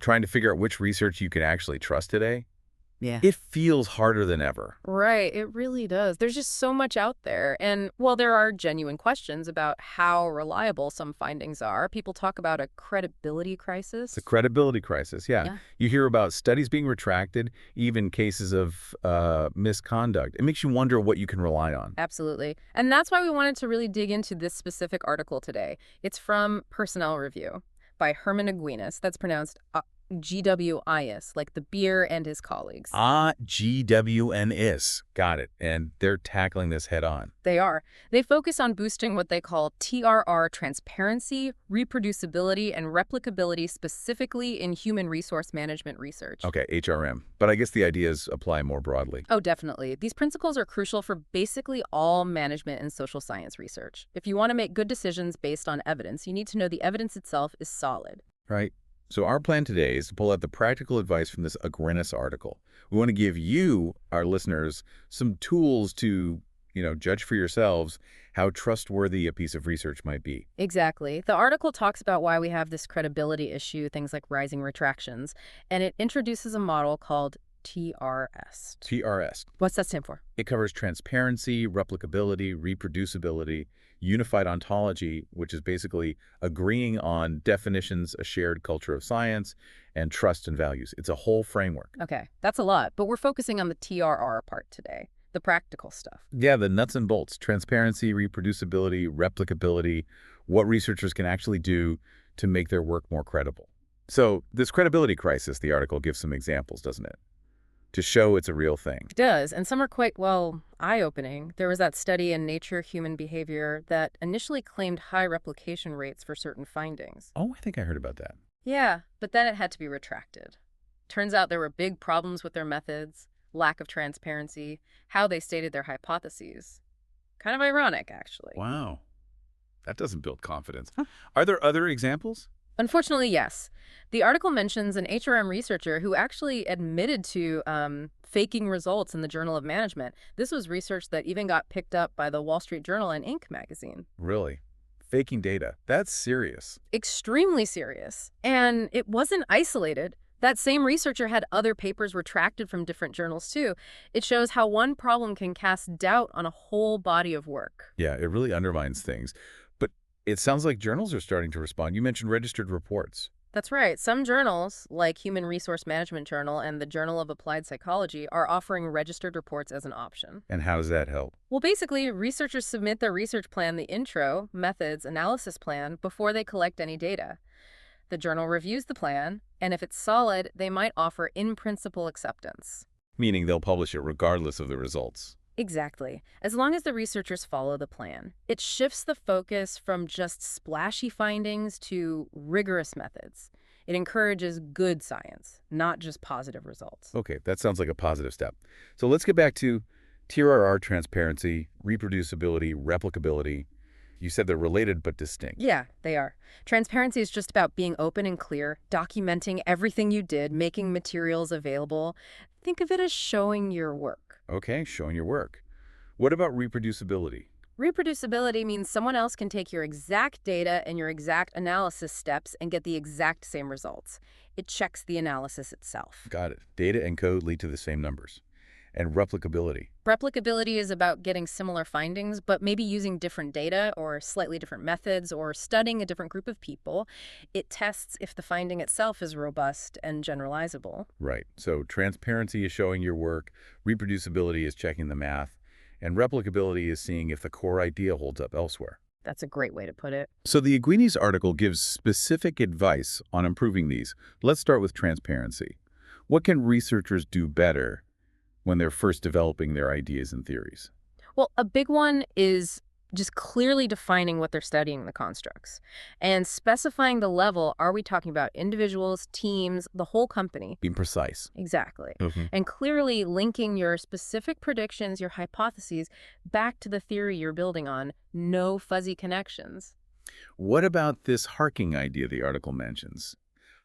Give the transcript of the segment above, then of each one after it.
trying to figure out which research you can actually trust today, Yeah. it feels harder than ever. Right, it really does. There's just so much out there. And while there are genuine questions about how reliable some findings are, people talk about a credibility It's a crisis. credibility crisis, yeah. Yeah. You hear about studies being retracted, even cases of misconduct. It makes you wonder what you can rely on. Absolutely. And that's why we wanted to really dig into this specific article today. It's from Personnel Review by Herman Aguinas. That's pronounced GWIS, like the beer and his colleagues. GWNS. Got it. And they're tackling this head on. They are. They focus on boosting what they call TRR transparency, reproducibility, and replicability specifically in human resource management research. Okay, HRM. But I guess the ideas apply more broadly. Oh, definitely. These principles are crucial for basically all management and social science research. If you want to make good decisions based on evidence, you need to know the evidence itself is solid. Right. So our plan today is to pull out the practical advice from this Agrinis article. We want to give you, our listeners, some tools to, judge for yourselves how trustworthy a piece of research might be. Exactly. The article talks about why we have this credibility issue, things like rising retractions, and it introduces a model called TRRUST. TRRUST. What's that stand for? It covers transparency, replicability, reproducibility, unified ontology, which is basically agreeing on definitions, a shared culture of science, and trust and values. It's a whole framework. Okay, that's a lot, but we're focusing on the TRR part today, the practical stuff. Yeah, the nuts and bolts, transparency, reproducibility, replicability, what researchers can actually do to make their work more credible. So this credibility crisis, the article gives some examples, doesn't it? To show it's a real thing. It does, and some are quite, well, eye-opening. There was that study in Nature Human Behavior that initially claimed high replication rates for certain findings. Oh, I think I heard about that. Yeah, but then it had to be retracted. Turns out there were big problems with their methods, lack of transparency, how they stated their hypotheses. Kind of ironic, actually. Wow. That doesn't build confidence. Are there other examples? Unfortunately, yes. The article mentions an HRM researcher who actually admitted to faking results in the Journal of Management. This was research that even got picked up by the Wall Street Journal and Inc. magazine. Really? Faking data. That's serious. Extremely serious. And it wasn't isolated. That same researcher had other papers retracted from different journals, too. It shows how one problem can cast doubt on a whole body of work. Yeah, it really undermines things. But it sounds like journals are starting to respond. You mentioned registered reports. That's right. Some journals, like Human Resource Management Journal and the Journal of Applied Psychology, are offering registered reports as an option. And how does that help? Well, basically, researchers submit their research plan, the intro, methods, analysis plan, before they collect any data. The journal reviews the plan, and if it's solid, they might offer in-principle acceptance. Meaning they'll publish it regardless of the results. Exactly. As long as the researchers follow the plan. It shifts the focus from just splashy findings to rigorous methods. It encourages good science, not just positive results. Okay, that sounds like a positive step. So let's get back to TRR transparency, reproducibility, replicability. You said they're related but distinct. Yeah, they are. Transparency is just about being open and clear, documenting everything you did, making materials available. Think of it as showing your work. Okay, showing your work. What about reproducibility? Reproducibility means someone else can take your exact data and your exact analysis steps and get the exact same results. It checks the analysis itself. Got it. Data and code lead to the same numbers. And replicability. Replicability is about getting similar findings, but maybe using different data or slightly different methods or studying a different group of people. It tests if the finding itself is robust and generalizable. Right. So transparency is showing your work, reproducibility is checking the math, and replicability is seeing if the core idea holds up elsewhere. That's a great way to put it. So the Aguinis article gives specific advice on improving these. Let's start with transparency. What can researchers do better when they're first developing their ideas and theories? Well, a big one is just clearly defining what they're studying, the constructs, and specifying the level. Are we talking about individuals, teams, the whole company? Being precise. Exactly. Mm-hmm. And clearly linking your specific predictions, your hypotheses, back to the theory you're building on. No fuzzy connections. What about this harking idea the article mentions?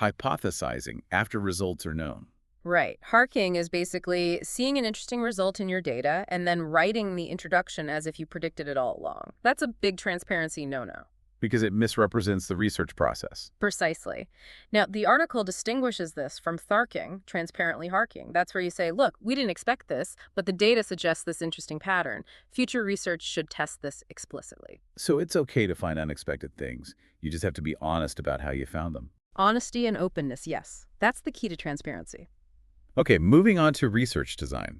Hypothesizing after results are known. Right. Harking is basically seeing an interesting result in your data and then writing the introduction as if you predicted it all along. That's a big transparency no-no. because it misrepresents the research process. Precisely. Now, the article distinguishes this from tharking, transparently harking. That's where you say, look, we didn't expect this, but the data suggests this interesting pattern. Future research should test this explicitly. So it's okay to find unexpected things. You just have to be honest about how you found them. Honesty and openness, yes. That's the key to transparency. Okay, moving on to research design.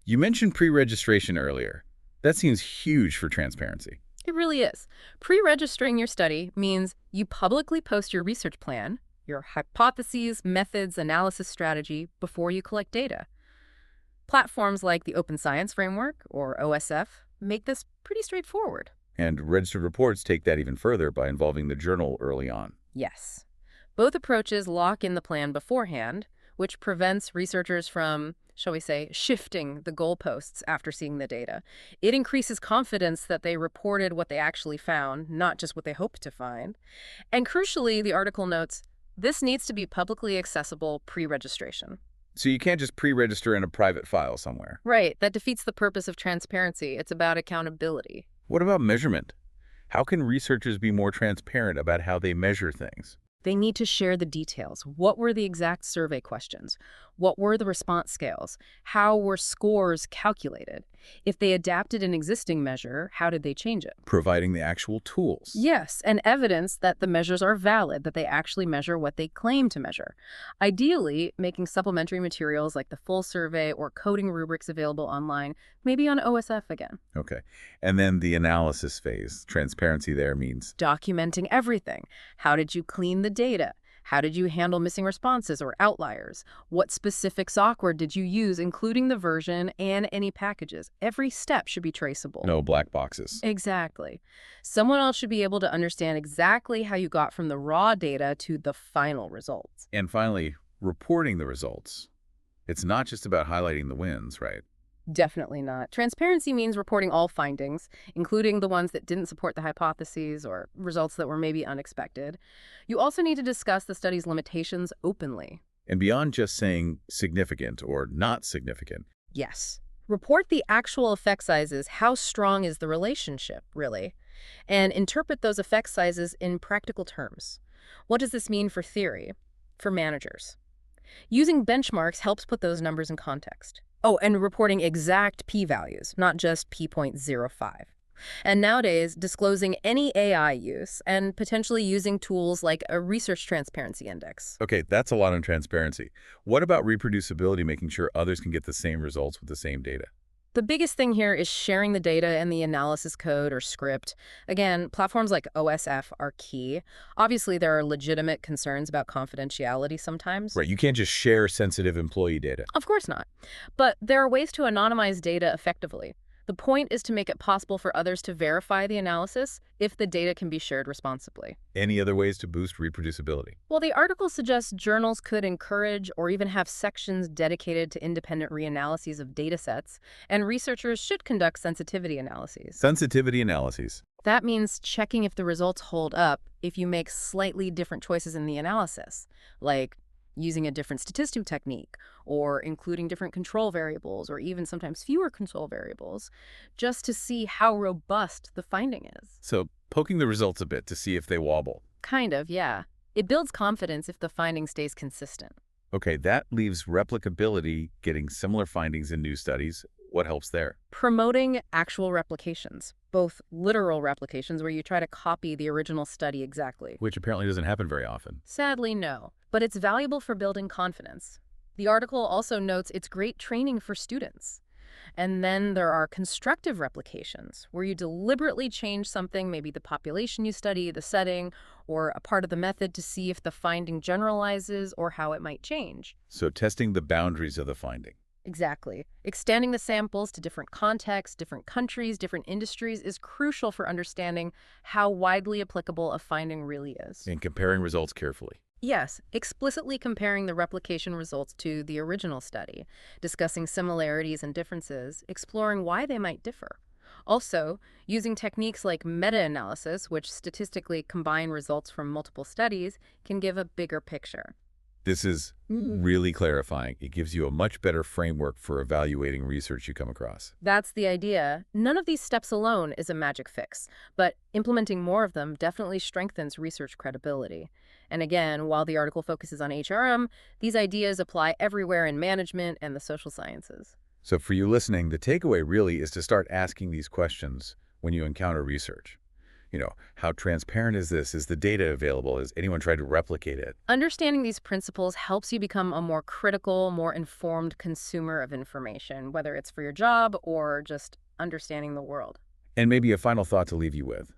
You mentioned pre-registration earlier. That seems huge for transparency. It really is. Pre-registering your study means you publicly post your research plan, your hypotheses, methods, analysis strategy before you collect data. Platforms like the Open Science Framework, or OSF, make this pretty straightforward. And registered reports take that even further by involving the journal early on. Yes. Both approaches lock in the plan beforehand, which prevents researchers from, shall we say, shifting the goalposts after seeing the data. It increases confidence that they reported what they actually found, not just what they hoped to find. And crucially, the article notes, this needs to be publicly accessible pre-registration. So you can't just pre-register in a private file somewhere. Right, that defeats the purpose of transparency. It's about accountability. What about measurement? How can researchers be more transparent about how they measure things? They need to share the details. What were the exact survey questions? What were the response scales? How were scores calculated? If they adapted an existing measure, how did they change it? Providing the actual tools. Yes, and evidence that the measures are valid, that they actually measure what they claim to measure. Ideally, making supplementary materials like the full survey or coding rubrics available online, maybe on OSF again. Okay. And then the analysis phase. Transparency there means Documenting everything. How did you clean the data? How did you handle missing responses or outliers? What specific software did you use, including the version and any packages? Every step should be traceable. no black boxes. Exactly. Someone else should be able to understand exactly how you got from the raw data to the final results. And finally, reporting the results. It's not just about highlighting the wins, right? Definitely not. Transparency means reporting all findings, including the ones that didn't support the hypotheses or results that were maybe unexpected. You also need to discuss the study's limitations openly. And beyond just saying significant or not significant, Yes. Report the actual effect sizes. How strong is the relationship, really? And interpret those effect sizes in practical terms. What does this mean for theory, for managers? Using benchmarks helps put those numbers in context. Oh, and reporting exact p-values, not just p.05. And nowadays, disclosing any AI use and potentially using tools like a research transparency index. okay, that's a lot on transparency. What about reproducibility, making sure others can get the same results with the same data? The biggest thing here is sharing the data and the analysis code or script. Again, platforms like OSF are key. Obviously, there are legitimate concerns about confidentiality sometimes. Right, you can't just share sensitive employee data. Of course not. But there are ways to anonymize data effectively. The point is to make it possible for others to verify the analysis if the data can be shared responsibly. Any other ways to boost reproducibility? Well, the article suggests journals could encourage or even have sections dedicated to independent reanalyses of data sets, and researchers should conduct sensitivity analyses. Sensitivity analyses. That means checking if the results hold up if you make slightly different choices in the analysis, like using a different statistical technique, or including different control variables, or even sometimes fewer control variables, just to see how robust the finding is. So poking the results a bit to see if they wobble. Kind of, yeah. It builds confidence if the finding stays consistent. Okay, that leaves replicability, getting similar findings in new studies. What helps there? Promoting actual replications, both literal replications where you try to copy the original study exactly. Which apparently doesn't happen very often. Sadly, no. But it's valuable for building confidence. The article also notes it's great training for students. And then there are constructive replications, where you deliberately change something, maybe the population you study, the setting, or a part of the method to see if the finding generalizes or how it might change. So testing the boundaries of the finding. Exactly. Extending the samples to different contexts, different countries, different industries is crucial for understanding how widely applicable a finding really is. And comparing results carefully. Yes, explicitly comparing the replication results to the original study, discussing similarities and differences, exploring why they might differ. Also, using techniques like meta-analysis, which statistically combine results from multiple studies, can give a bigger picture. This is really clarifying. It gives you a much better framework for evaluating research you come across. That's the idea. None of these steps alone is a magic fix, but implementing more of them definitely strengthens research credibility. And again, while the article focuses on HRM, these ideas apply everywhere in management and the social sciences. So for you listening, the takeaway really is to start asking these questions when you encounter research. How transparent is this? Is the data available? Has anyone tried to replicate it? Understanding these principles helps you become a more critical, more informed consumer of information, whether it's for your job or just understanding the world. And maybe a final thought to leave you with.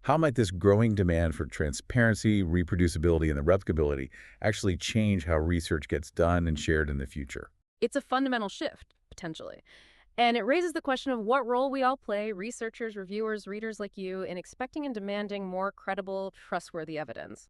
How might this growing demand for transparency, reproducibility, and the replicability actually change how research gets done and shared in the future? It's a fundamental shift, potentially. And it raises the question of what role we all play, researchers, reviewers, readers like you, in expecting and demanding more credible, trustworthy evidence.